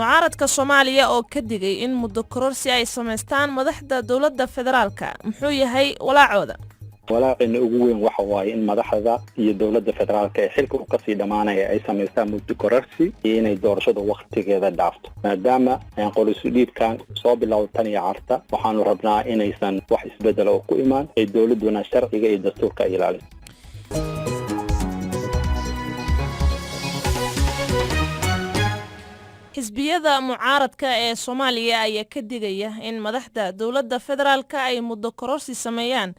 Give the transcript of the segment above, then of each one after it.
mucaaradka Soomaaliya oo ka digay in muddo kororsi ay sameystaan madaxda dawladda federaalka muxuu yahay walaacooda walaacina ugu weyn waxa waaye in madaxda iyo dawladda federaalka ee xilka u kasii dhamaanaya ay sameystaan muddo kororsi iyo inay doorashada waqtigeeda dhaafto maadaama aan qolis dhiibkan soo bilowday tan iyo carta waxaanu rabnaa inaysan wax isbedel oo ku imaan ay dawladuna sharciga iyo dastuurka ilaaliso xisbiyada mucaaradka ee Soomaaliya ayaa ka digaya in madaxda dawladda federaalka ay muddo kororsi sameeyaan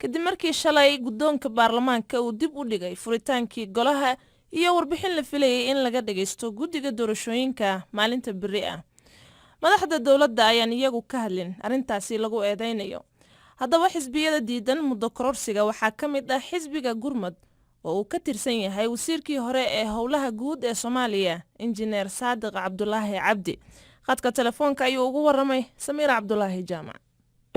kadib markii shalay guddoonka baarlamaanka uu dib u dhigay furitaankii golaha iyo warbixin la filayay in laga dhageysto guddiga doorashooyinka maalinta biri ah madaxda dawladda ayaan iyagu ka hadlin arrintaasi lagu eedeynayo haddaba xisbiyada diidan muddo kororsiga waxaa ka mid ah xisbiga Gurmad oo uu ka tirsan yahay wasiirkii hore ee howlaha guud ee Soomaaliya injineer Saadiq Cabdulaahi Cabdi khadka telefoonka ayuu ugu waramay Samiir Cabdulaahi Jaamac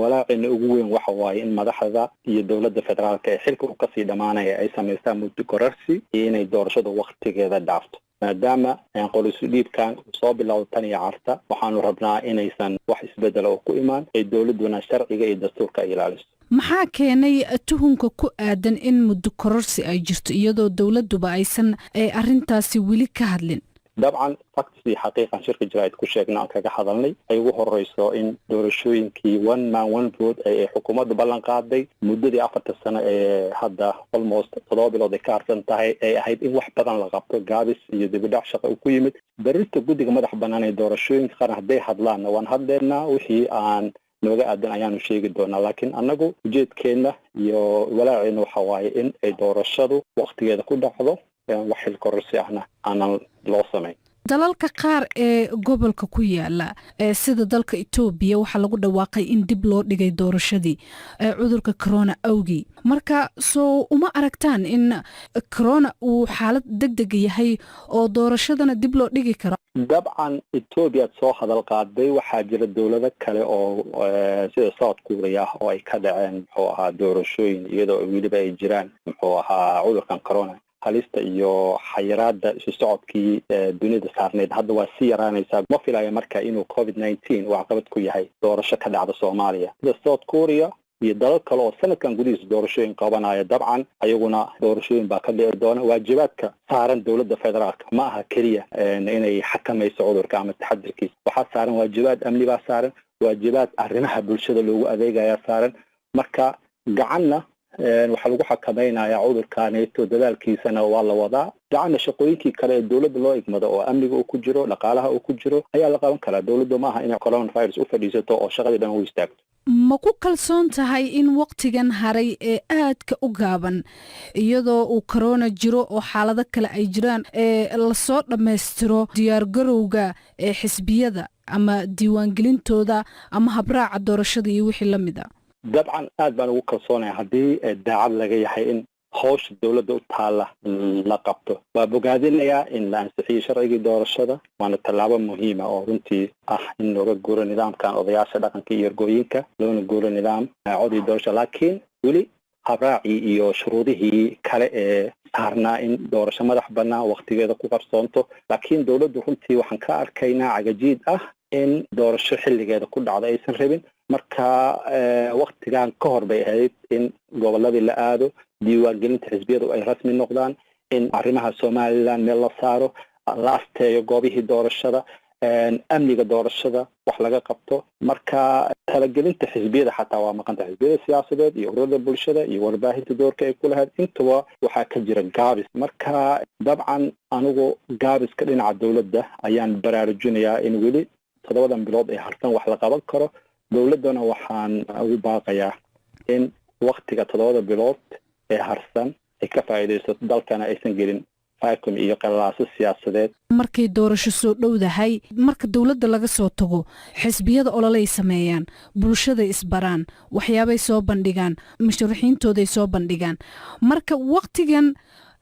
walaacina ugu weyn waxa waaye in madaxda iyo dawladda federaalka ee xilka u kasii dhamaanaya ay sameystaan muddo kororsi iyo inay doorashada waqtigeeda dhaafto maadaama aan qolis dhiibkan soo bilowday tan iyo carta waxaanu rabnaa inaysan wax isbedel oo ku imaan ay dawladuna sharciga iyo dastuurka ilaaliso maxaa keenay tuhunka ku aadan in muddo kororsi ay jirto iyadoo dawladduba aysan arrintaasi weli ka hadlin dabcan fakti xaqiiqan shirka jiraa'id ku sheegnaa kaga hadalnay ay ugu horeyso in doorashooyinkii one man one vote ay xukuumaddu ballan qaaday muddadii 4 sano ee hadda almost 7 bilood ay ka harsan tahay ay ahayd in wax badan la qabto gaabis iyo dibadhac shaqo ku yimid barinta guddiga madax bannaan ee doorashooyinka qaran hadday hadlaan waan hadleynaa wixii aan nooga aadan ayaanu sheegi doonaa laakiin annagu ujeedkeena iyo walaaceena waxa waaye in ay doorashadu waqtigeeda ku dhacdo wax xil kororsi ahna aanan loo samayn dalalka qaar ee gobolka ku yaala sida dalka Itoobiya waxa lagu dhawaaqay in dib loo dhigay doorashadii cudurka corona awgi marka soo uma aragtaan in corona uu xaalad degdeg yahay oo doorashadana dib loo dhigi karo dabcan Itoobiya soo hadal qaaday waxaa jira dawlado kale oo sida South Korea oo ay ka dhaceen oo ah doorashooyin iyadoo weliba ay jiraan oo ah cudurkan corona halista iyo xayiraadda isu socodkii dunida saarneed hadda waa si yaraanaysaa ma filayo marka inuu COVID-19 uu caqabad ku yahay doorasho ka dhacda Soomaaliya sida South Korea iyo dalal kale oo sanadkan gudihiisa doorashooyin qabanaya dabcan ayaguna doorashooyin baa ka dhici doona waajibaadka saaran dawladda federaalka ma aha kaliya inay xakamayso cudurka ama taxadirkiisa waxaa saaran waajibaad amni baa saaran waajibaad arrimaha bulshada loogu adeegaya saaran marka gacanna waxa lagu xakamaynayaa cudurkaaneeto dadaalkiisana waa la wadaa gacanna shaqooyinkii kale ee dawladda loo igmado oo amniga uu ku jiro dhaqaalaha uu ku jiro ayaa la qaban karaa dawladdu maaha inay coronavirus u fadhiisato oo shaqadii dhan u istaagto ma ku kalsoon tahay in waqtigan haray ee aadka u gaaban iyadoo uu corona jiro oo xaalado kale ay jiraan lasoo dhammaystiro diyaargarowga ee xisbiyada ama diiwaangelintooda ama habraaca doorashada iyo wixii la mid a dabcan aad baan ugu kalsoonaya haddii daacad laga yahay in hawsha dawladda u taala la qabto waa bogaadinayaa in la ansixiyo sharcigii doorashada waana tallaabo muhiima oo runtii ah in looga guuro nidaamkan odayaasha dhaqanka iyo ergooyinka loona guuro nidaam codii doorasho laakiin weli habraacii iyo shuruudihii kale ee saarnaa in doorasho madax bannaan waqtigeeda ku qarsoonto laakiin dawladdu runtii waxaan ka arkaynaa cagajiid ah in doorasho xilligeeda ku dhacdo aysan rabin marka waqtigan ka hor bay ahayd in gobolladii la aado diiwaangelinta xisbiyadu ay rasmi noqdaan in arrimaha Somaliland meel la saaro la asteeyo goobihii doorashada amniga doorashada wax laga qabto marka talagelinta xisbiyada xataa waa maqanta xisbiyada siyaasadeed iyo ururada bulshada iyo warbaahinta doorka ay ku lahayd intaba waxaa ka jira gaabis marka dabcan anigu gaabiska dhinaca dawladda ayaan baraarujinayaa in weli 7 bilood ay harsan wax la qaban karo dawladdana waxaan ugu baaqayaa in waqtiga 7 bilood ee harsan ay ka faa'iideysato dalkana aysan gelin faakum iyo qalalaasyo siyaasadeed markay doorasho soo dhowdahay marka dawladda laga soo tago xisbiyada ololay sameeyaan bulshada isbaraan waxyaabay soo bandhigaan musharaxiintooday soo bandhigaan marka waqtigan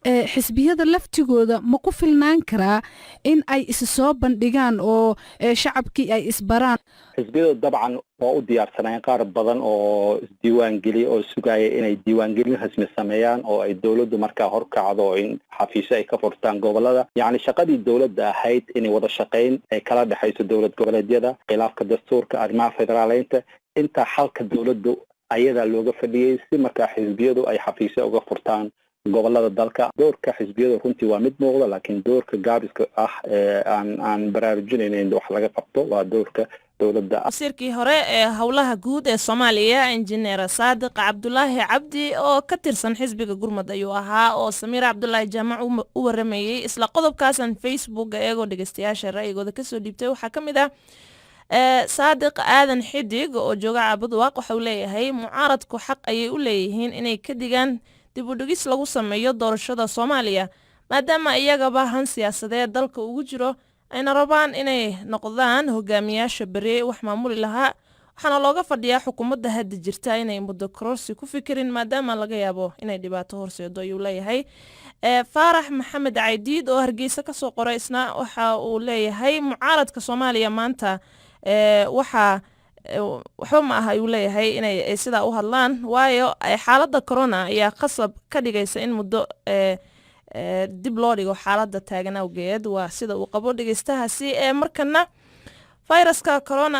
xisbiyada laftigooda ma ku filnaan karaa in ay is soo bandhigaan oo shacabkii ay isbaraan xisbiyadu dabcan waa u diyaarsanayeen qaar badan oo isdiiwaan geliya oo sugaya inay diiwaangelin rasmi sameeyaan oo ay dowladdu markaa horkacdo in xafiisyo ay ka furtaan gobolada yacni shaqadii dowladda ahayd inay wada shaqayn ay kala dhexayso dowlad goboleedyada khilaafka dastuurka arrimaha federaaleynta intaa xalka dowladdu ayadaa looga fadhiyey si markaa xisbiyadu ay xafiisyo uga furtaan gobolada dalka doorka xisbiyadu runtii waa mid muuqda laakiin doorka gaabiska ah aan baraarujinayn in wax laga qabto waa doorka dowladda. wasiirkii hore ee howlaha guud ee Soomaaliya injineer Saadiq Cabdulaahi Cabdi oo ka tirsan xisbiga Gurmad ayuu ahaa oo Samiir Cabdulaahi Jaamac u waramayay isla qodobkaasan Facebook eegoo dhageystayaasha ra'yigooda ka soo dhiibtay waxa kamid ah Saadiq Aadan Xidig oo jooga Cabudwaaq waxa uu leeyahay mucaaradku xaq ayay u leeyihiin inay ka digaan dib u dhigis lagu sameeyo doorashada Soomaaliya maadaama iyagaba han siyaasadeed dalka ugu jiro ayna rabaan inay noqdaan hogaamiyaasha bari wax maamuli lahaa waxaana looga fadhiyaa xukuumadda hadda jirta inay muddo kororsi ku fikirin maadaama laga yaabo inay dhibaato horseedo ayuu leeyahay Faarax Maxamed Caydiid oo Hargeysa ka soo qoray isna waxa uu leeyahay mucaaradka Soomaaliya maanta waxba ma aha ayuu leeyahay inay sidaa u hadlaan waayo xaaladda corona ayaa qasab ka dhigaysa in muddo dib loo dhigo xaaladda taagan awgeed waa sida uu qabo dhageystahaasi markana fayraska corona